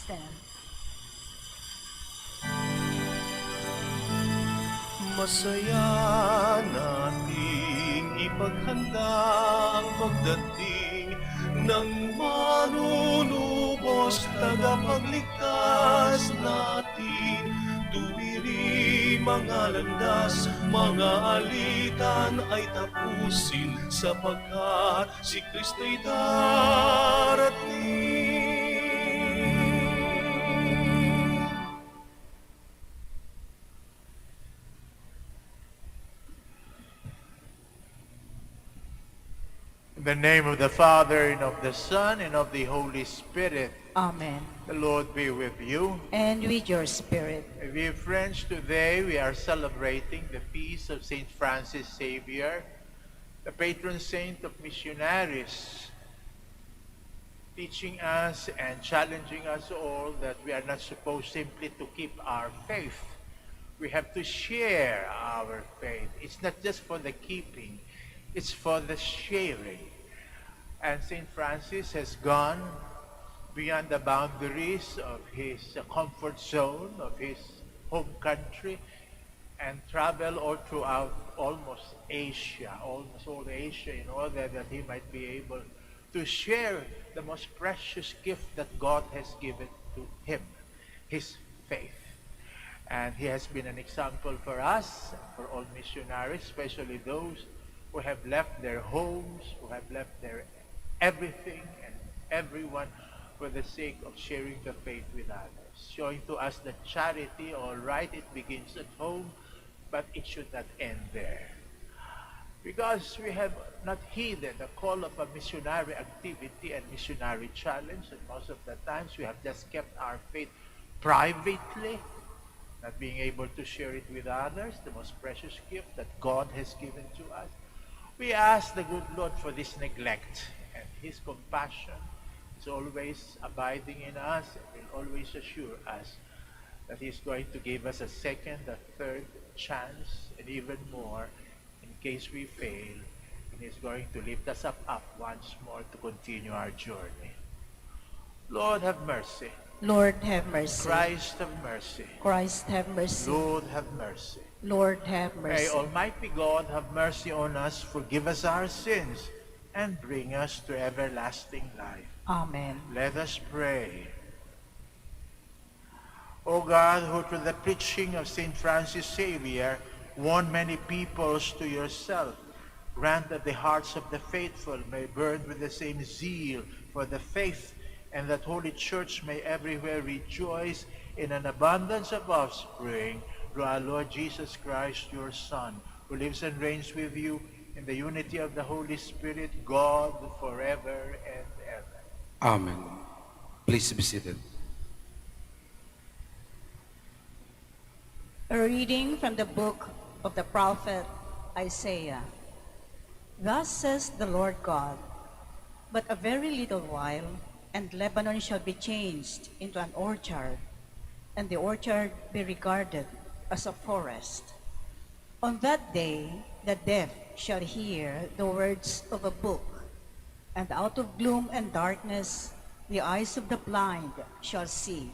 stand. Masaya nating ipaghanda ang pagdating ng manunubos, tagapagligtas natin. Tuwiri mga landas, mga alitan ay tapusin, sapagkat si Kristo'y darating. In the name of the Father, and of the Son, and of the Holy Spirit. Amen. The Lord be with you. And with your spirit. Dear friends, today we are celebrating the feast of St. Francis Xavier, the patron saint of missionaries, teaching us and challenging us all that we are not supposed simply to keep our faith. We have to share our faith. It's not just for the keeping, it's for the sharing. And St. Francis has gone beyond the boundaries of his comfort zone, of his home country, and traveled all throughout almost all Asia, in order that he might be able to share the most precious gift that God has given to him, his faith. And he has been an example for us, for all missionaries, especially those who have left their homes, who have left their everything and everyone for the sake of sharing the faith with others, showing to us that charity, all right, it begins at home, but it should not end there. Because we have not heeded the call of a missionary activity and missionary challenge, and most of the times we have just kept our faith privately, not being able to share it with others, the most precious gift that God has given to us. We ask the good Lord for this neglect, and his compassion is always abiding in us and will always assure us that he's going to give us a second, a third chance, and even more in case we fail, and he's going to lift us up once more to continue our journey. Lord, have mercy. Lord, have mercy. Christ, have mercy. Christ, have mercy. Lord, have mercy. Lord, have mercy. May Almighty God have mercy on us, forgive us our sins, and bring us to everlasting life. Amen. Let us pray. O God, who through the preaching of St. Francis Xavier won many peoples to yourself, grant that the hearts of the faithful may burn with the same zeal for the faith, and that Holy Church may everywhere rejoice in an abundance of offspring, through our Lord Jesus Christ, your Son, who lives and reigns with you in the unity of the Holy Spirit, God, forever and ever. Amen. Please be seated. A reading from the book of the prophet Isaiah. Thus says the Lord God, but a very little while, and Lebanon shall be changed into an orchard, and the orchard be regarded as a forest. On that day, the deaf shall hear the words of a book, and out of gloom and darkness, the eyes of the blind shall see.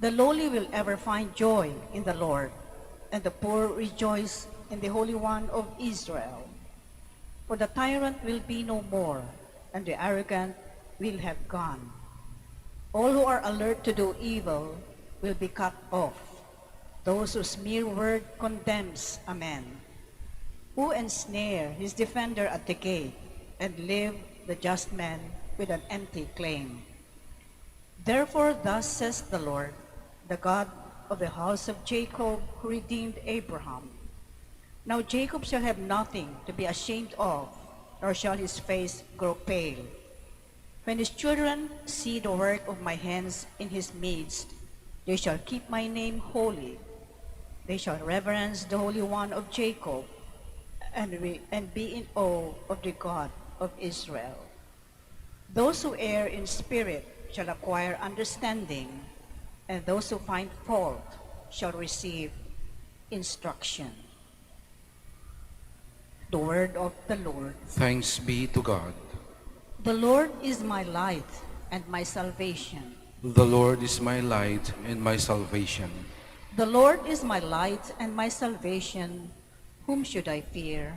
The lowly will ever find joy in the Lord, and the poor rejoice in the Holy One of Israel. For the tyrant will be no more, and the arrogant will have gone. All who are alert to do evil will be cut off. Those whose mere word condemns a man, who ensnare his defender at the gate, and leave the just man with an empty claim. Therefore thus says the Lord, the God of the house of Jacob, who redeemed Abraham. Now Jacob shall have nothing to be ashamed of, nor shall his face grow pale. When his children see the work of my hands in his midst, they shall keep my name holy. They shall reverence the Holy One of Jacob, and be in awe of the God of Israel. Those who err in spirit shall acquire understanding, and those who find fault shall receive instruction. The word of the Lord. Thanks be to God. The Lord is my light and my salvation. The Lord is my light and my salvation. The Lord is my light and my salvation. Whom should I fear?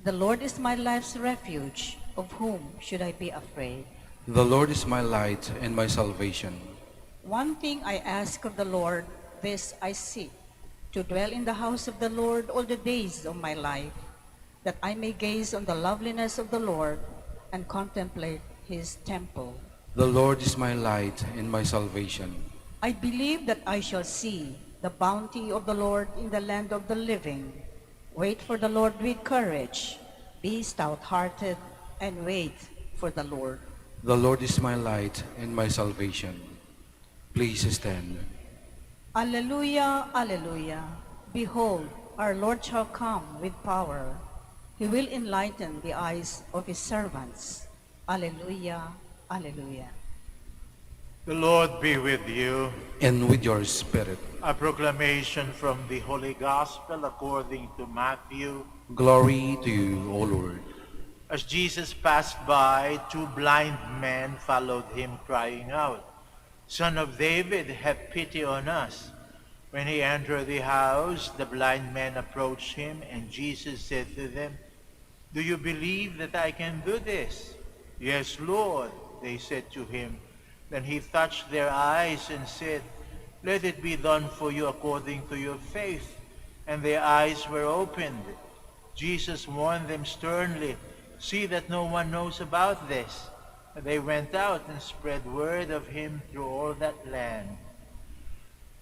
The Lord is my life's refuge. Of whom should I be afraid? The Lord is my light and my salvation. One thing I ask of the Lord, this I seek, to dwell in the house of the Lord all the days of my life, that I may gaze on the loveliness of the Lord and contemplate his temple. The Lord is my light and my salvation. I believe that I shall see the bounty of the Lord in the land of the living. Wait for the Lord with courage. Be stout-hearted and wait for the Lord. The Lord is my light and my salvation. Please stand. Alleluia, alleluia. Behold, our Lord shall come with power. He will enlighten the eyes of his servants. Alleluia, alleluia. The Lord be with you. And with your spirit. A proclamation from the Holy Gospel according to Matthew. Glory to you, O Lord. As Jesus passed by, two blind men followed him, crying out, "Son of David, have pity on us." When he entered the house, the blind men approached him, and Jesus said to them, "Do you believe that I can do this?" "Yes, Lord," they said to him. Then he touched their eyes and said, "Let it be done for you according to your faith." And their eyes were opened. Jesus warned them sternly, "See that no one knows about this." And they went out and spread word of him through all that land.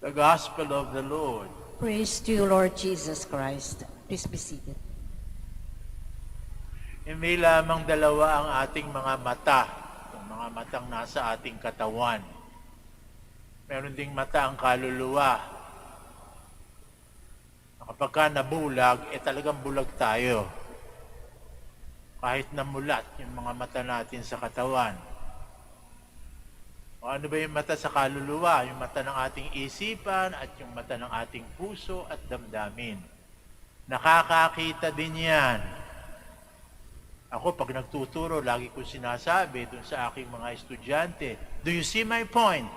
The Gospel of the Lord. Praise to you, Lord Jesus Christ. Please be seated. Hindi lamang dalawa ang ating mga mata, ang mga matang nasa ating katawan. Meron ding mata ang kaluluwa. Kapag ka nabulag, talagang bulag tayo. Kahit namulat yung mga mata natin sa katawan. O ano ba yung mata sa kaluluwa? Yung mata ng ating isipan at yung mata ng ating puso at damdamin. Nakakakita din yan. Ako, pag nagtuturo, lagi ko sinasabi dun sa aking mga estudyante, "Do you see my point?"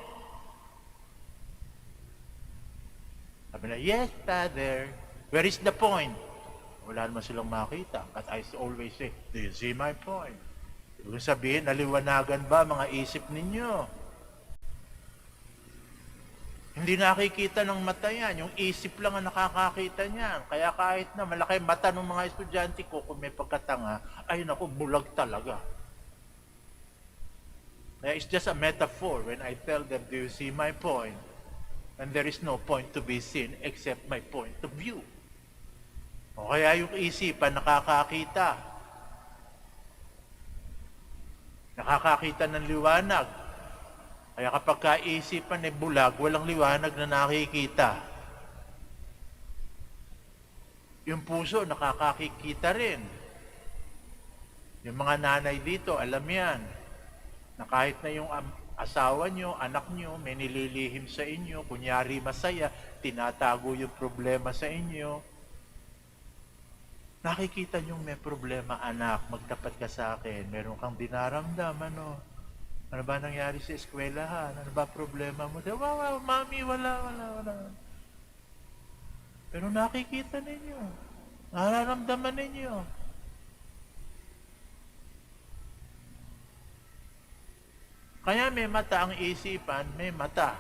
Sabi na, "Yes, Father." "Where is the point?" Wala naman silang makita. But I always say, "Do you see my point?" Ibig sabihin, naliwanagan ba mga isip ninyo? Hindi nakikita ng mata yan. Yung isip lang ang nakakakita niyan. Kaya kahit na malaki mata ng mga estudyante ko, kung may pagkatanga, ay naku, bulag talaga. Kaya it's just a metaphor when I tell them, "Do you see my point?" And there is no point to be seen except my point of view. O kaya yung isipan nakakakita. Nakakakita ng liwanag. Kaya kapag kaisipan ay bulag, walang liwanag na nakikita. Yung puso nakakakita rin. Yung mga nanay dito, alam yan, na kahit na yung asawa nyo, anak nyo, may nililihim sa inyo, kunyari masaya, tinatago yung problema sa inyo. Nakikita nyo may problema, anak, magtapat ka sa akin, meron kang dinaramdam, ano? Ano ba nangyari sa eskwelahan? Ano ba problema mo? Wow, mami, wala. Pero nakikita ninyo, nararamdaman ninyo. Kaya may mata ang isipan, may mata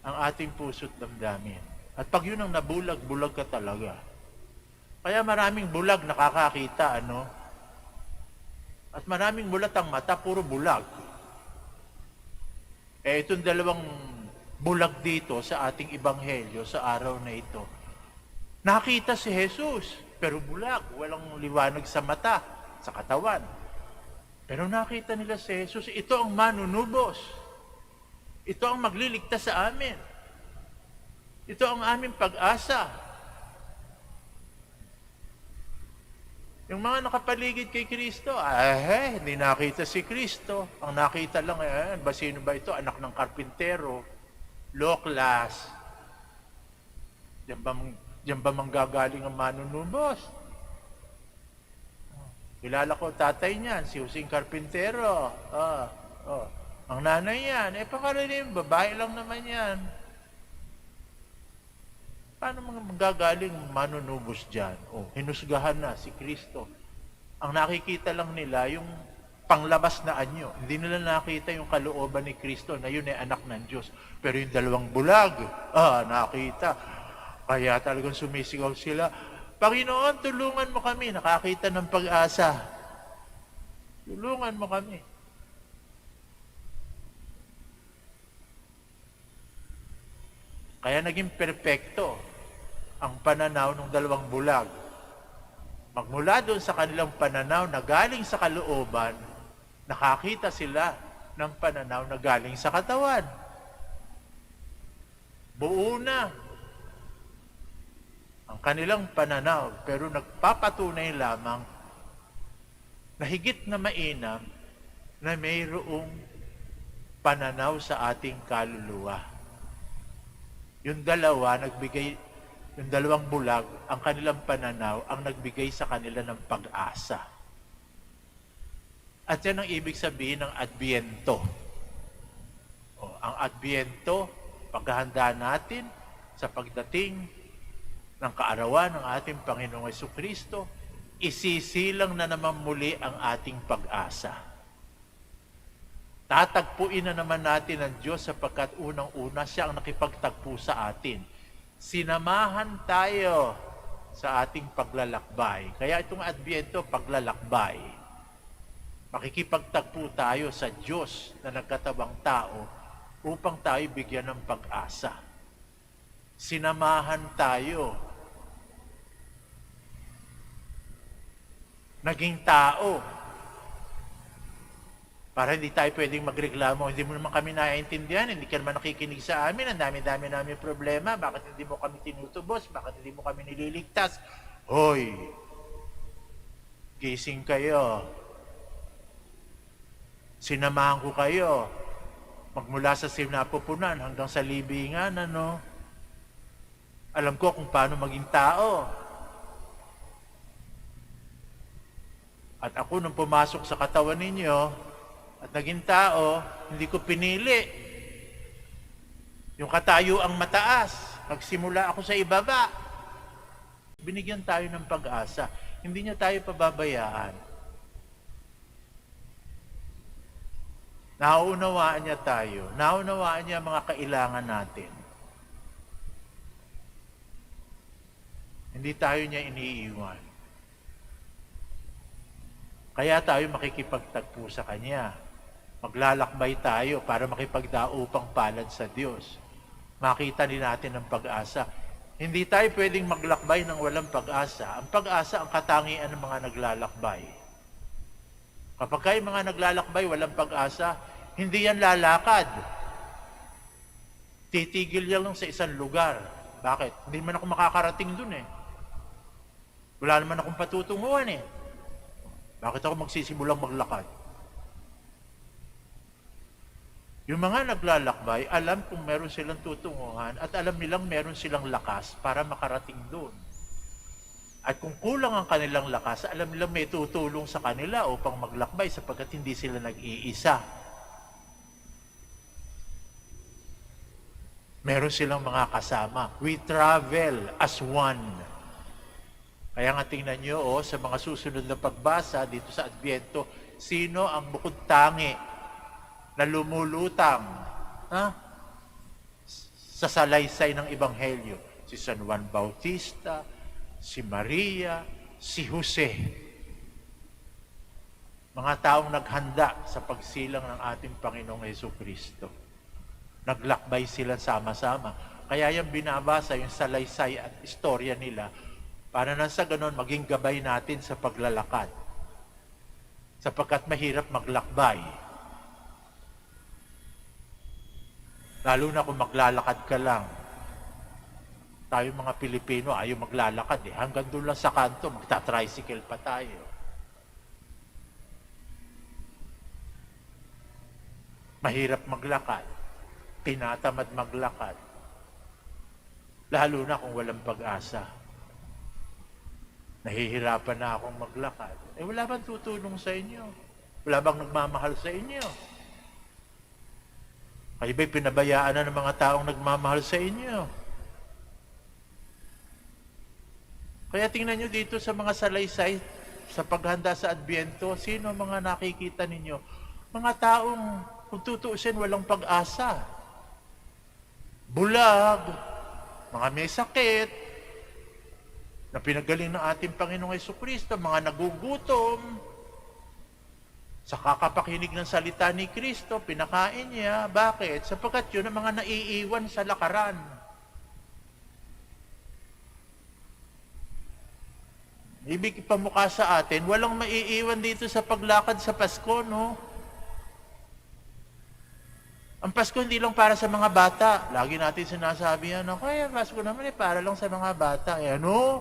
ang ating puso't damdamin. At pag yun ang nabulag, bulag ka talaga. Kaya maraming bulag nakakakita, ano? At maraming bulat ang mata, puro bulag. Itong dalawang bulag dito sa ating ebanghelyo sa araw na ito. Nakita si Jesus, pero bulag, walang liwanag sa mata, sa katawan. Pero nakita nila si Jesus, ito ang manunubos. Ito ang magliligtas sa amin. Ito ang aming pag-asa. Yung mga nakapaligid kay Kristo, hindi nakita si Kristo. Ang nakita lang, sino ba ito? Anak ng karpintero, low class. Diyan ba manggagaling ang manunubos? Kilala ko tatay niyan, si Husing Karpintero. Ang nanay yan, pakarinig, babae lang naman yan. Paano magagaling manunubos dyan? Hinusgahan na si Kristo. Ang nakikita lang nila, yung panglabas na anyo. Hindi nila nakita yung kalooban ni Kristo na yun ay anak ng Diyos. Pero yung dalawang bulag, nakita. Kaya talagang sumisigaw sila, Panginoon, tulungan mo kami. Nakakita ng pag-asa. Tulungan mo kami. Kaya naging perpekto ang pananaw ng dalawang bulag. Magmula doon sa kanilang pananaw na galing sa kalooban, nakakita sila ng pananaw na galing sa katawan. Buo na ang kanilang pananaw, pero nagpapatunay lamang na higit na mainam na mayroong pananaw sa ating kaluluwa. Yung dalawang bulag, ang kanilang pananaw, ang nagbigay sa kanila ng pag-asa. At yan ang ibig sabihin ng Adbyento. Ang Adbyento, paghahanda natin sa pagdating ng kaarawan ng ating Panginoong Jesucristo, isisilang na naman muli ang ating pag-asa. Tatagpuin na naman natin ang Diyos sapagkat unang-una siya ang nakipagtagpo sa atin. Sinamahan tayo sa ating paglalakbay. Kaya itong Adbyento, paglalakbay. Makikipagtagpo tayo sa Diyos na nagkatabang tao upang tayo bigyan ng pag-asa. Sinamahan tayo. Naging tao. Para hindi tayo pwedeng magreklamo, hindi mo naman kami naiintindihan, hindi ka naman nakikinig sa amin, ang dami-dami namin problema, bakit hindi mo kami tinutubos, bakit hindi mo kami nililigtas? Hoy, gising kayo. Sinamahan ko kayo. Magmula sa sinapupunan hanggang sa libingan, Alam ko kung paano maging tao. At ako nung pumasok sa katawan ninyo, at naging tao, hindi ko pinili. Yung katayuang mataas, nagsimula ako sa ibaba. Binigyan tayo ng pag-asa. Hindi niya tayo pababayaan. Nauunawaan niya tayo. Nauunawaan niya mga kailangan natin. Hindi tayo niya iniiwan. Kaya tayo makikipagtagpo sa Kanya. Maglalakbay tayo para makipagdaupang palad sa Diyos. Makita din natin ang pag-asa. Hindi tayo pwedeng maglakbay ng walang pag-asa. Ang pag-asa ang katangian ng mga naglalakbay. Kapag kayo mga naglalakbay, walang pag-asa, hindi yan lalakad. Titigil yan lang sa isang lugar. Bakit? Hindi man ako makakarating dun eh. Wala naman akong patutunguhan eh. Bakit ako magsisimulang maglakad? Yung mga naglalakbay, alam kung meron silang tutunguhan at alam nilang meron silang lakas para makarating doon. At kung kulang ang kanilang lakas, alam nilang may tutulong sa kanila upang maglakbay sapagkat hindi sila nag-iisa. Meron silang mga kasama. We travel as one. Kaya nga tingnan nyo, sa mga susunod na pagbasa dito sa Adbyento, sino ang bukod tangi na lumulutang sa salaysay ng Ebanghelyo? Si San Juan Bautista, si Maria, si Jose. Mga taong naghanda sa pagsilang ng ating Panginoong Jesucristo. Naglakbay sila sama-sama. Kaya yung binabasa, yung salaysay at istorya nila, para nang sa ganon maging gabay natin sa paglalakad. Sapagkat mahirap maglakbay. Lalo na kung maglalakad ka lang. Tayo mga Pilipino, ayaw maglalakad eh. Hanggang doon lang sa kanto, magta-tricycle pa tayo. Mahirap maglakad. Tinatamad maglakad. Lalo na kung walang pag-asa. Nahihirapan na akong maglakad. Wala bang tutulong sa inyo? Wala bang nagmamahal sa inyo? Kayo ba'y pinabayaan na ng mga taong nagmamahal sa inyo? Kaya tingnan nyo dito sa mga salaysay, sa paghanda sa Adbyento, sino mga nakikita ninyo? Mga taong, kung tutuusin, walang pag-asa. Bulag, mga may sakit, na pinagaling ng ating Panginoong Jesucristo, mga nagugutom, sa kakapakinig ng salita ni Kristo, pinakain niya. Bakit? Sapagkat yun ang mga naiiwan sa lakaran. Ibig ipamukha sa atin, walang maiiwan dito sa paglakad sa Pasko, no? Ang Pasko hindi lang para sa mga bata. Lagi natin sinasabi yan, ako, Pasko naman para lang sa mga bata. Ano?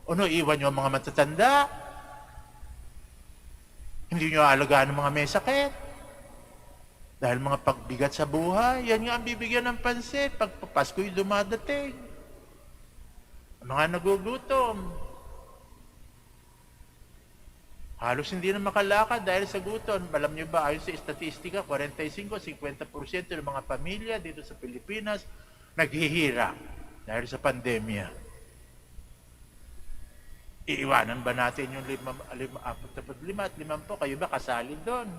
Ano, iwan nyo ang mga matatanda? Hindi nyo aalagaan ng mga may sakit? Dahil mga pagbigat sa buhay, yan nga ang bibigyan ng pansin pag Pasko'y dumadating. Ang mga nagugutom, halos hindi na makalakad dahil sa gutom. Alam nyo ba, ayon sa statistika, 45-50% ng mga pamilya dito sa Pilipinas naghihirap dahil sa pandemya. Iiwanan ba natin yung 45 at 50? Kayo ba kasali doon?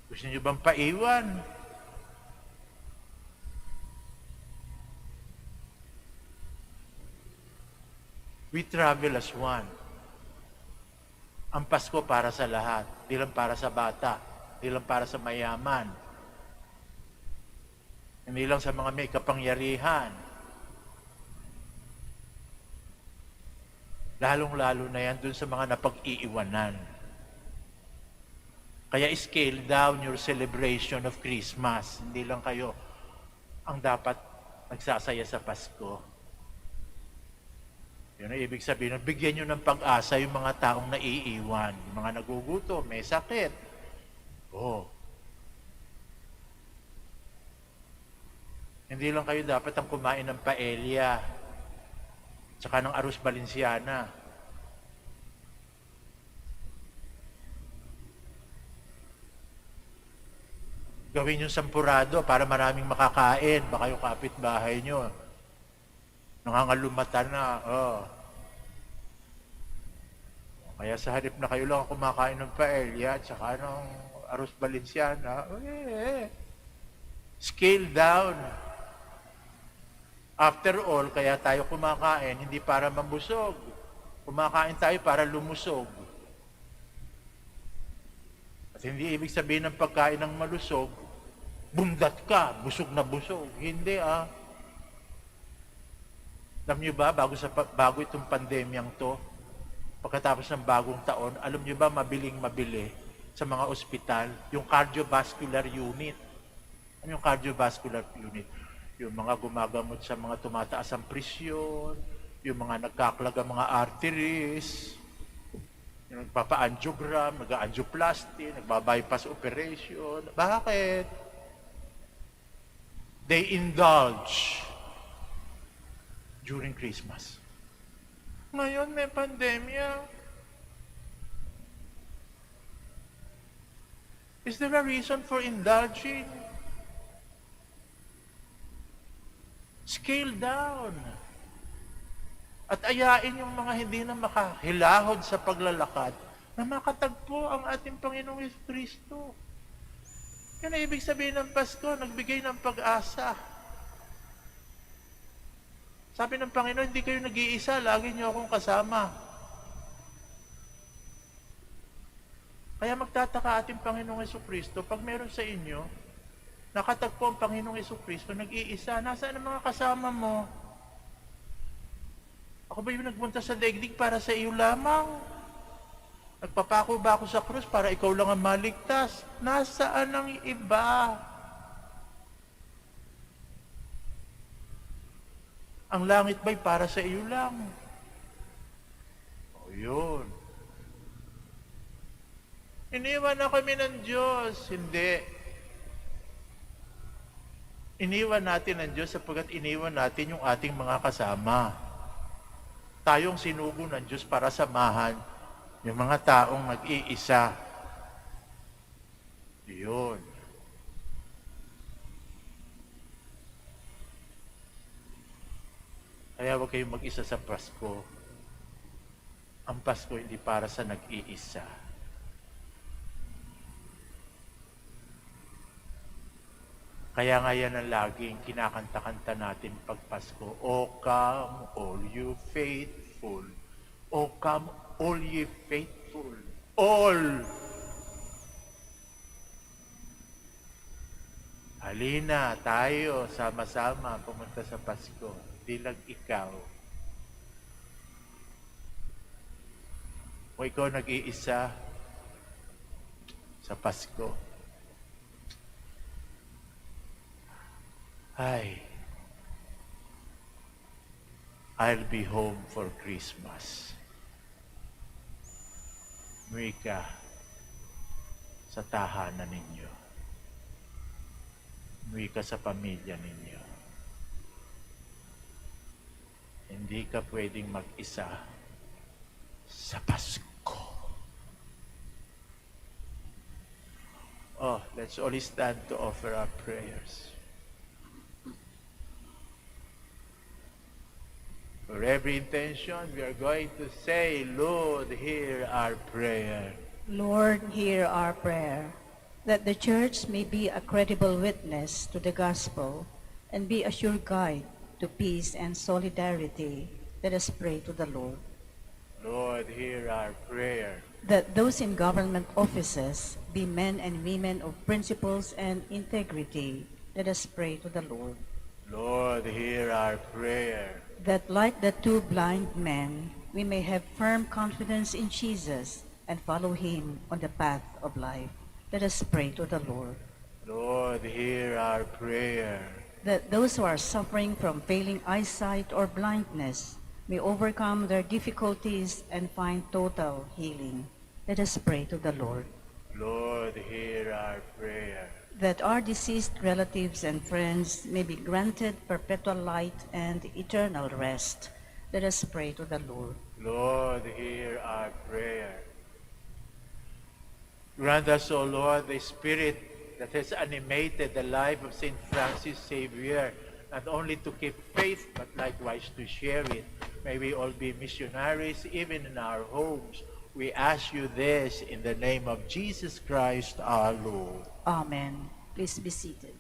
Gusto nyo bang paiwan? We travel as one. Ang Pasko para sa lahat. Di lang para sa bata. Di lang para sa mayaman. Hindi lang sa mga may kapangyarihan. Lalong-lalo na yan dun sa mga napag-iiwanan. Kaya scale down your celebration of Christmas. Hindi lang kayo ang dapat nagsasaya sa Pasko. Yun ang ibig sabihin, bigyan nyo ng pag-asa yung mga taong naiiwan, yung mga nagugutom, may sakit. Oh. Hindi lang kayo dapat ang kumain ng paella, tsaka ng arroz Valenciana. Gawin yung sampurado para maraming makakain, baka yung kapitbahay nyo nangangalumatan na, Kaya sa halip na kayo lang kumakain ng paella at saka ng arroz Valenciana, scale down. After all, kaya tayo kumakain, hindi para mabusog. Kumakain tayo para lumusog. At hindi ibig sabihin ng pagkain ng malusog, bundat ka, busog na busog. Hindi Alam nyo ba, bago itong pandemyang to, pagkatapos ng bagong taon, alam nyo ba, mabili sa mga ospital, yung cardiovascular unit. Ano yung cardiovascular unit? Yung mga gumagamot sa mga tumataas ang presyon, yung mga nagkaklag ang mga arteries, yung nagpapa-angiogram, nag-angioplasty, nagba-bypass operation. Bakit? They indulge during Christmas. Ngayon may pandemya. Is there a reason for indulging? Scale down. At ayain yung mga hindi na makahilahod sa paglalakad na makatagpo ang ating Panginoong Jesucristo. Yan ang ibig sabihin ng Pasko, nagbigay ng pag-asa. Sabi ng Panginoon, hindi kayo nag-iisa, lagi niyo akong kasama. Kaya magtataka ating Panginoong Jesucristo, pag meron sa inyo, nakatagpo ang Panginoong Jesucristo, nag-iisa, nasaan ang mga kasama mo? Ako ba yung nagpunta sa daigdig para sa iyo lamang? Nagpapako ba ako sa krus para ikaw lang ang maligtas? Nasaan ang iba? Ang langit ba'y para sa iyo lang? O yun. Iniwan na kami ng Diyos. Hindi. Iniwan natin ng Diyos sapagkat iniwan natin yung ating mga kasama. Tayong sinugo ng Diyos para samahan yung mga taong nag-iisa. Yun. Kaya huwag kayong mag-isa sa Pasko. Ang Pasko hindi para sa nag-iisa. Kaya nga yan ang laging kinakanta-kanta natin pag Pasko. O come, all you faithful. O come, all ye faithful. All! Halina, tayo, sama-sama, pumunta sa Pasko. Hindi lang ikaw. O ikaw nag-iisa sa Pasko. Ay, I'll be home for Christmas. Umuwi ka sa tahanan ninyo. Umuwi ka sa pamilya ninyo. Hindi ka pwedeng mag-isa sa Pasko. Oh, let's all stand to offer our prayers. For every intention, we are going to say, Lord, hear our prayer. Lord, hear our prayer, that the Church may be a credible witness to the gospel and be a sure guide to peace and solidarity. Let us pray to the Lord. Lord, hear our prayer. That those in government offices be men and women of principles and integrity. Let us pray to the Lord. Lord, hear our prayer. That like the two blind men, we may have firm confidence in Jesus and follow him on the path of life. Let us pray to the Lord. Lord, hear our prayer. That those who are suffering from failing eyesight or blindness may overcome their difficulties and find total healing. Let us pray to the Lord. Lord, hear our prayer. That our deceased relatives and friends may be granted perpetual light and eternal rest. Let us pray to the Lord. Lord, hear our prayer. Grant us, O Lord, the spirit that has animated the life of St. Francis Xavier, not only to keep faith, but likewise to share it. May we all be missionaries, even in our homes. We ask you this in the name of Jesus Christ our Lord. Amen. Please be seated.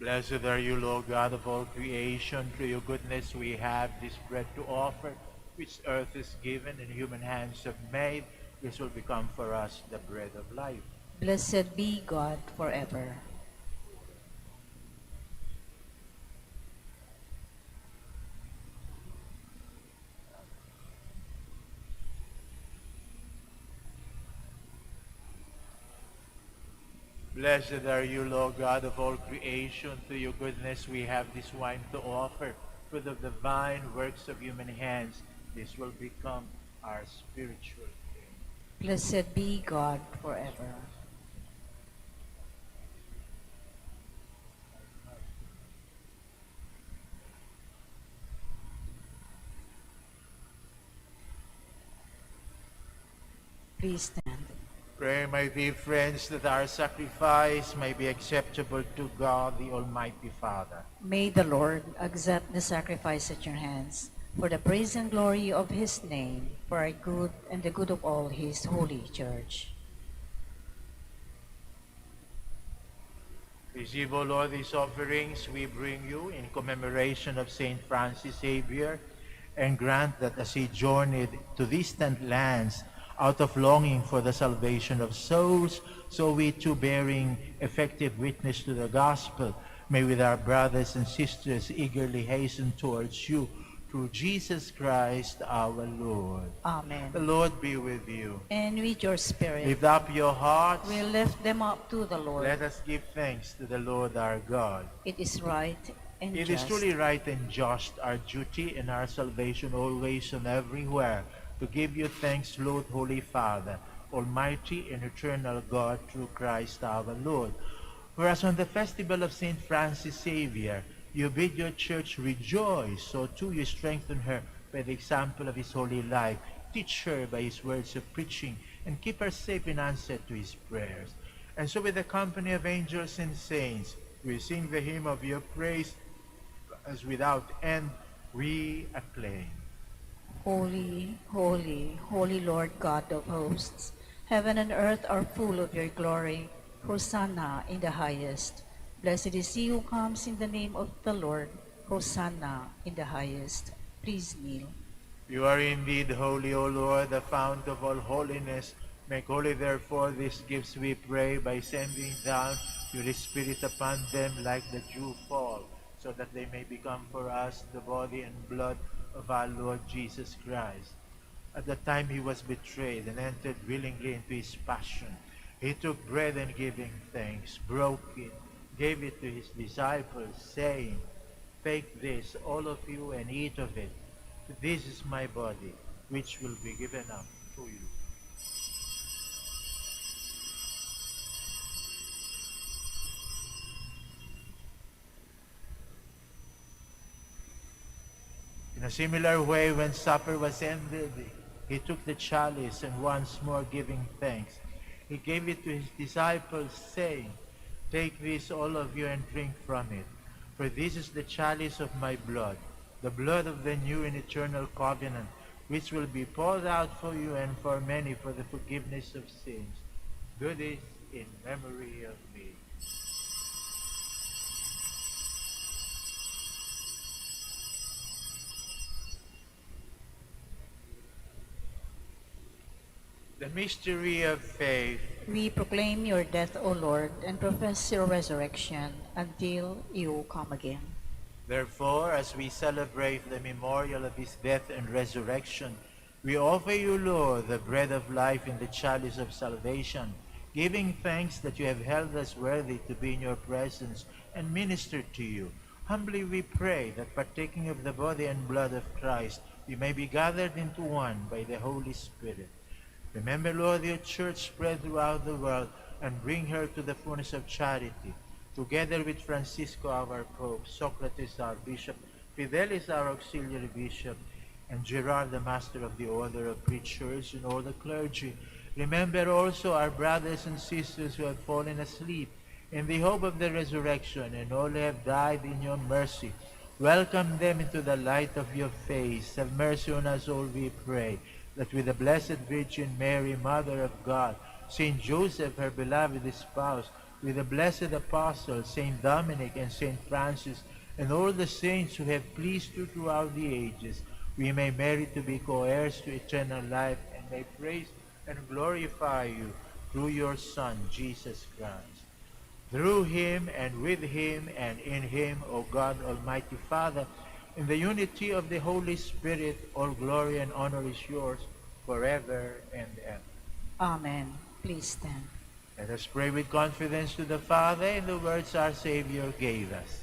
Blessed are you, Lord God of all creation. Through your goodness we have this bread to offer, which earth is given and human hands have made. This will become for us the bread of life. Blessed be God forever. Blessed are you, Lord God of all creation. Through your goodness we have this wine to offer, fruit of the divine works of human hands. This will become our spiritual drink. Blessed be God forever. Please stand. Pray, my dear friends, that our sacrifice may be acceptable to God, the Almighty Father. May the Lord accept the sacrifice at your hands for the praise and glory of his name, for our good and the good of all his holy church. Receive, O Lord, these offerings we bring you in commemoration of St. Francis Xavier, and grant that as he journeyed to distant lands out of longing for the salvation of souls, so we too, bearing effective witness to the gospel, may with our brothers and sisters eagerly hasten towards you, through Jesus Christ our Lord. Amen. The Lord be with you. And with your spirit, Lift up your hearts. we lift them up to the Lord. Let us give thanks to the Lord our God. It is right and It just. is truly right and just, our duty and our salvation always and everywhere, to give you thanks, Lord, Holy Father, Almighty and eternal God, through Christ our Lord. Whereas on the festival of St. Francis Xavier, you bid your church rejoice, so too you strengthen her by the example of his holy life. Teach her by his words of preaching, and keep her safe in answer to his prayers. And so with the company of angels and saints, we sing the hymn of your praise, as without end we acclaim. Holy, holy, holy Lord God of hosts, heaven and earth are full of your glory. Hosanna in the highest. Blessed is he who comes in the name of the Lord. Hosanna in the highest. Please kneel. You are indeed holy, O Lord, the fount of all holiness. Make holy, therefore, these gifts, we pray, by sending down your Spirit upon them like the dew fall, so that they may become for us the body and blood of our Lord Jesus Christ. At the time he was betrayed and entered willingly into his passion, he took bread and giving thanks, broke it, gave it to his disciples, saying, "Take this, all of you, and eat of it. This is my body, which will be given up to you." In a similar way, when supper was ended, he took the chalice, and once more giving thanks, he gave it to his disciples, saying, "Take this, all of you, and drink from it. For this is the chalice of my blood, the blood of the new and eternal covenant, which will be poured out for you and for many for the forgiveness of sins. Do this in memory of me." The mystery of faith. We proclaim your death, O Lord, and profess your resurrection until you come again. Therefore, as we celebrate the memorial of his death and resurrection, we offer you, Lord, the bread of life and the chalice of salvation, giving thanks that you have held us worthy to be in your presence and minister to you. Humbly we pray that, partaking of the body and blood of Christ, we may be gathered into one by the Holy Spirit. Remember, Lord, your church spread throughout the world, and bring her to the fullness of charity, together with Francisco, our Pope, Socrates, our Bishop, Fidelis, our Auxiliary Bishop, and Gerard, the Master of the Order of Preachers, and all the clergy. Remember also our brothers and sisters who have fallen asleep in the hope of the resurrection, and all who have died in your mercy. Welcome them into the light of your face. Have mercy on us all, we pray, that with the Blessed Virgin Mary, Mother of God, Saint Joseph, her beloved spouse, with the blessed apostles, Saint Dominic and Saint Francis, and all the saints who have pleased you throughout the ages, we may merit to be co-heirs to eternal life, and may praise and glorify you through your Son, Jesus Christ. Through him, and with him, and in him, O God, Almighty Father, in the unity of the Holy Spirit, all glory and honor is yours forever and ever. Amen. Please stand. Let us pray with confidence to the Father in the words our Savior gave us.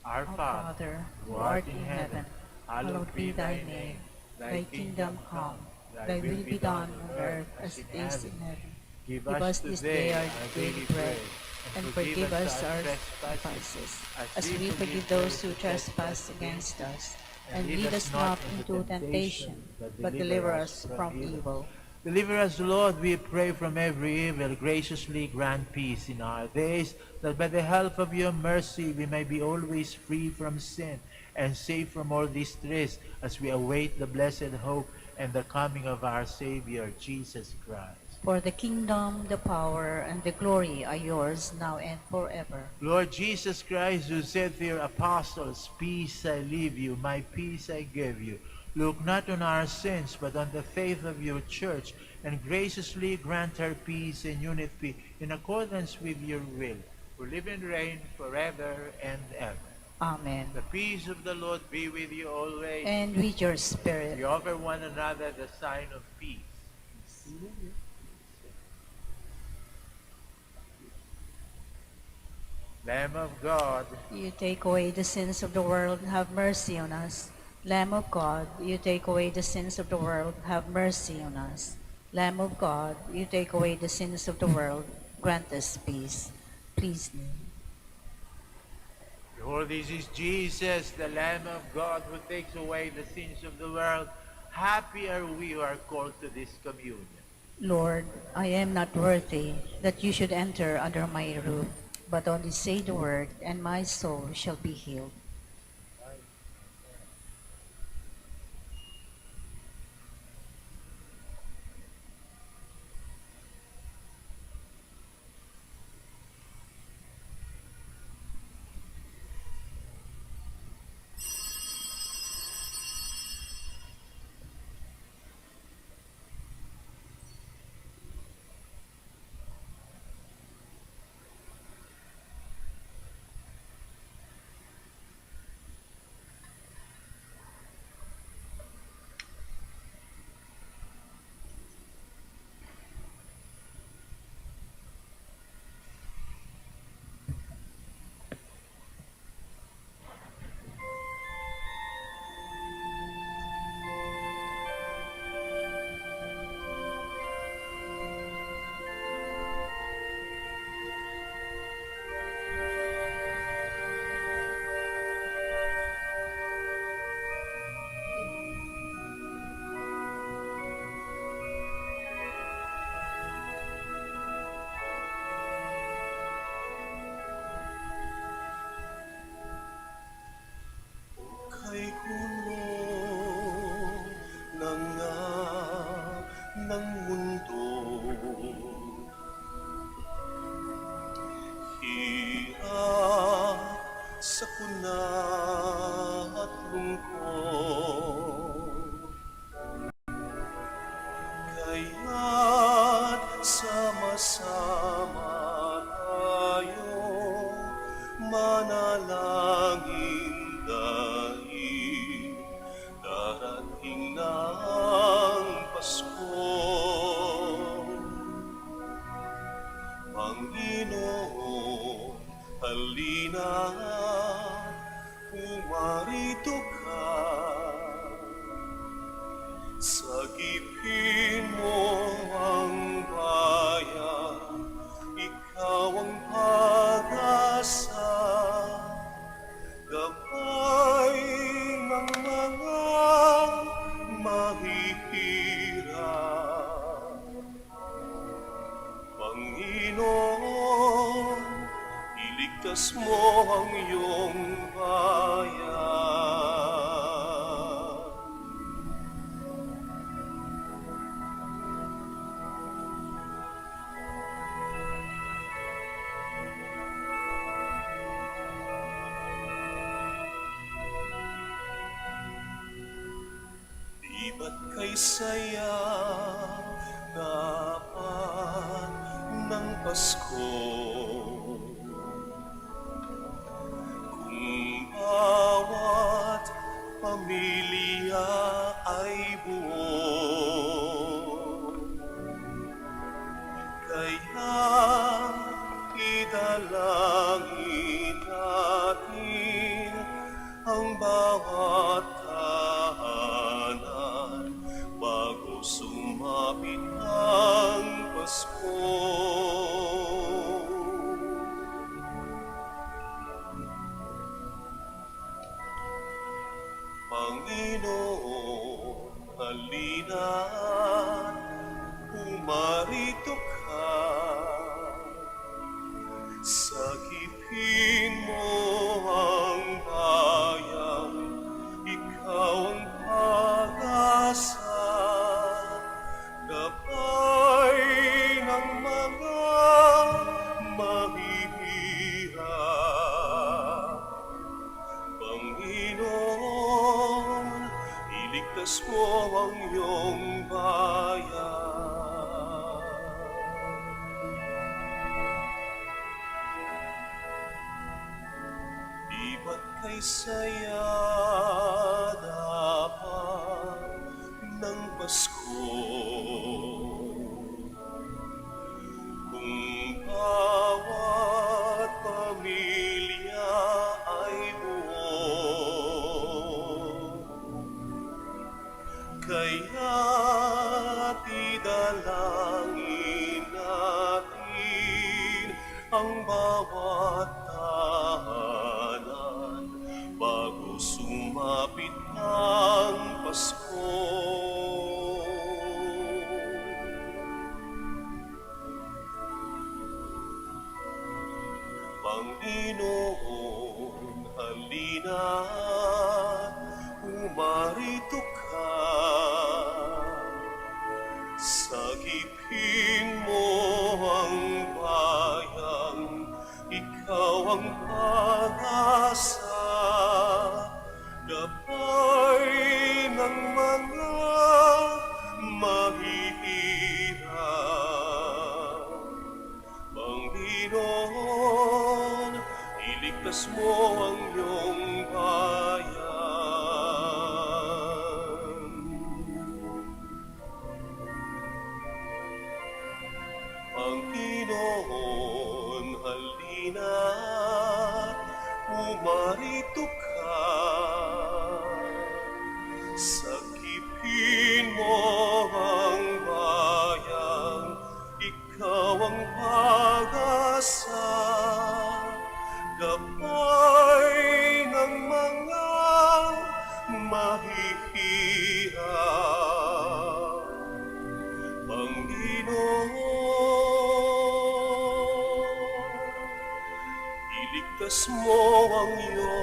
Our Father, who art in heaven, hallowed be thy name. Thy kingdom come, thy will be done on earth as it is in heaven. Give us this day our daily bread, and forgive us our trespasses, as we forgive those who trespass against us. And lead us not into temptation, but deliver us from evil. Deliver us, Lord, we pray, from every evil. Graciously grant peace in our days, that by the help of your mercy we may be always free from sin and safe from all distress, as we await the blessed hope and the coming of our Savior, Jesus Christ. For the kingdom, the power, and the glory are yours now and forever. Lord Jesus Christ, who said to your apostles, "Peace I leave you, my peace I give you," look not on our sins, but on the faith of your church, and graciously grant her peace and unity in accordance with your will, who live and reign forever and ever. Amen. The peace of the Lord be with you always. And with your spirit. We offer one another the sign of peace. Lamb of God, You take away the sins of the world, have mercy on us. Lamb of God, you take away the sins of the world, have mercy on us. Lamb of God, you take away the sins of the world, grant us peace. Please kneel. Behold, this is Jesus, the Lamb of God, who takes away the sins of the world. Happy are we who are called to this communion. Lord, I am not worthy that you should enter under my roof, but only say the word, and my soul shall be healed. Kay kulong na nga ng mundo, hirap sa kuna at lungkot. Kaya't sama-sama tayong manalangin dahil darating na ang Pasko. Panginoon, halina, pumarito ka. Sagipin mo ang bayan, ikaw ang pag-asa, gabay ng mga mahihirap. Panginoon, iligtas mo ang iyong bayan. Di ba't kay saya dapat ng Pasko? Kung bawat pamilya ay buo, kaya idalangin natin ang bawat tahanan bago sumapit ang Pasko. Panginoon, halina, pumarito ka. Sagipin mo ang bayan, ikaw ang pag-asa, gabay ng mga mahihirap. Panginoon, iligtas mo ang iyong bayan. Di ba't kay saya dapat ng Pasko? Kung bawat pamilya ay buo, ang bawat tahanan bago sumapit ang Pasko. Panginoon, halina, umarito ka. Sagipin mo ang bayan, ikaw ang pag-asa. Gabay ng mga mahihirap. Panginoon, iligtas mo ang iyong bayan. Panginoon, halina, umarito ka. Sakipin mo ang bayan, ikaw ang pag-asa. Gabay ng mga mahihirap. Panginoon, iligtas mo ang iyong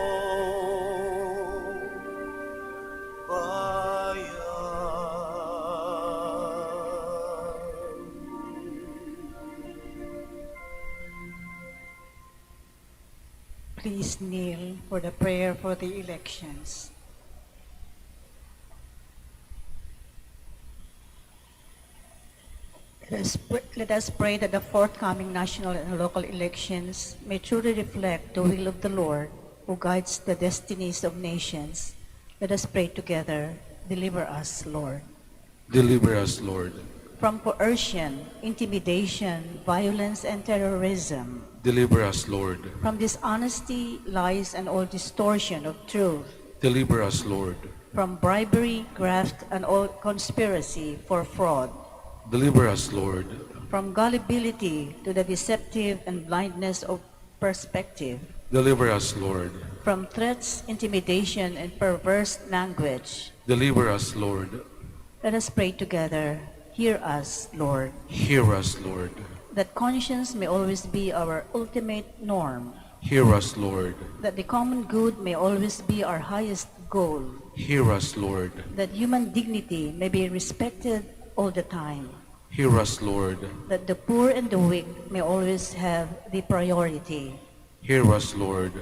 Please kneel for the prayer for the elections. Let us pray that the forthcoming national and local elections may truly reflect the will of the Lord who guides the destinies of nations. Let us pray together. Deliver us, Lord. Deliver us, Lord. From coercion, intimidation, violence, and terrorism. Deliver us, Lord. From dishonesty, lies, and all distortion of truth. Deliver us, Lord. From bribery, graft, and all conspiracy for fraud. Deliver us, Lord. From gullibility to the deceptive and blindness of perspective. Deliver us, Lord. From threats, intimidation, and perverse language. Deliver us, Lord. Let us pray together. Hear us, Lord. Hear us, Lord. That conscience may always be our ultimate norm. Hear us, Lord. That the common good may always be our highest goal. Hear us, Lord. That human dignity may be respected all the time. Hear us, Lord. That the poor and the weak may always have the priority. Hear us, Lord.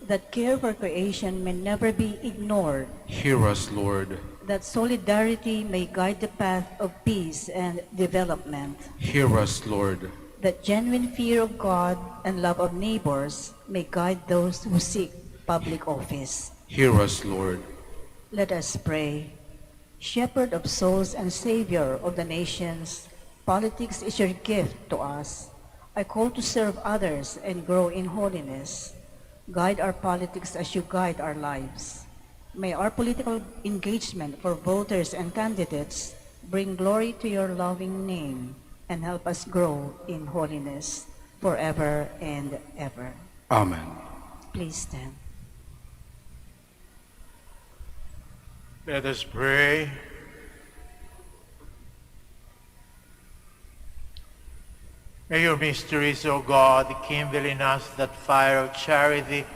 That care for creation may never be ignored. Hear us, Lord. That solidarity may guide the path of peace and development. Hear us, Lord. That genuine fear of God and love of neighbors may guide those who seek public office. Hear us, Lord. Let us pray. Shepherd of souls and Savior of the nations, politics is your gift to us. I call to serve others and grow in holiness. Guide our politics as you guide our lives. May our political engagement for voters and candidates bring glory to your loving name and help us grow in holiness forever and ever. Amen. Please stand. Let us pray. May your mysteries, O God, kindle in us that fire of charity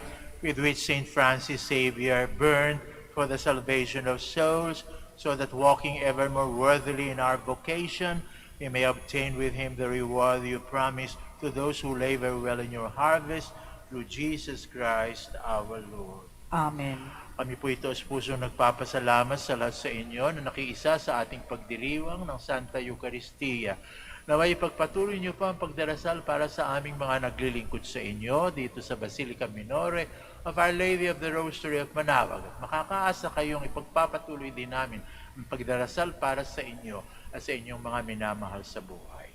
with which St. Francis Xavier burned for the salvation of souls, so that walking ever more worthily in our vocation, we may obtain with him the reward you promised to those who labor well in your harvest, through Jesus Christ our Lord. Amen. Kami po ito sa pusong nagpapasalamat sa lahat sa inyo na nakiisa sa ating pagdiriwang ng Santa Eucharistia. Naway ipagpatuloy niyo pa ang pagdarasal para sa aming mga naglilingkod sa inyo dito sa Basilica Minore of Our Lady of the Rosary of Manaoag. At makakaasa kayong ipagpapatuloy din namin ang pagdarasal para sa inyo at sa inyong mga minamahal sa buhay.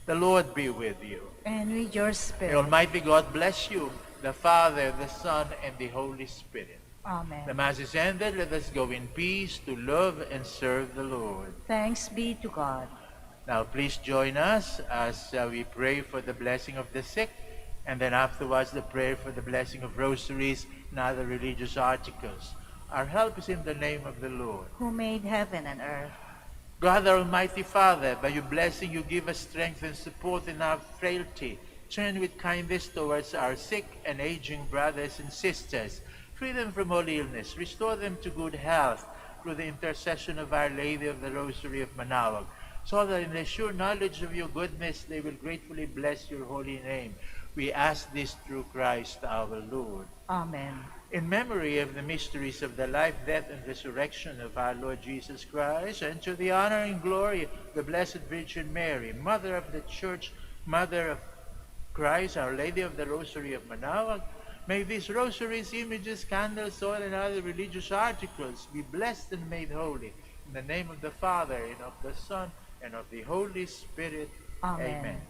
The Lord be with you. And with your May spirit. Almighty God bless you, the Father, the Son, and the Holy Spirit. Amen. The Mass is ended. Let us go in peace to love and serve the Lord. Thanks be to God. Now, please join us as we pray for the blessing of the sick And then afterwards, the prayer for the blessing of rosaries and other religious articles. Our help is in the name of the Lord. who made heaven and earth. God, our Almighty Father, by your blessing you give us strength and support in our frailty. Turn with kindness towards our sick and aging brothers and sisters. Free them from all illness. Restore them to good health through the intercession of Our Lady of the Rosary of Manaoag, so that in the sure knowledge of your goodness they will gratefully bless your holy name. We ask this through Christ our Lord. Amen. In memory of the mysteries of the life, death, and resurrection of our Lord Jesus Christ, and to the honor and glory of the Blessed Virgin Mary, Mother of the Church, Mother of Christ, Our Lady of the Rosary of Manaoag, may these rosaries, images, candles, oil, and other religious articles be blessed and made holy. In the name of the Father, and of the Son, and of the Holy Spirit. Amen. Amen.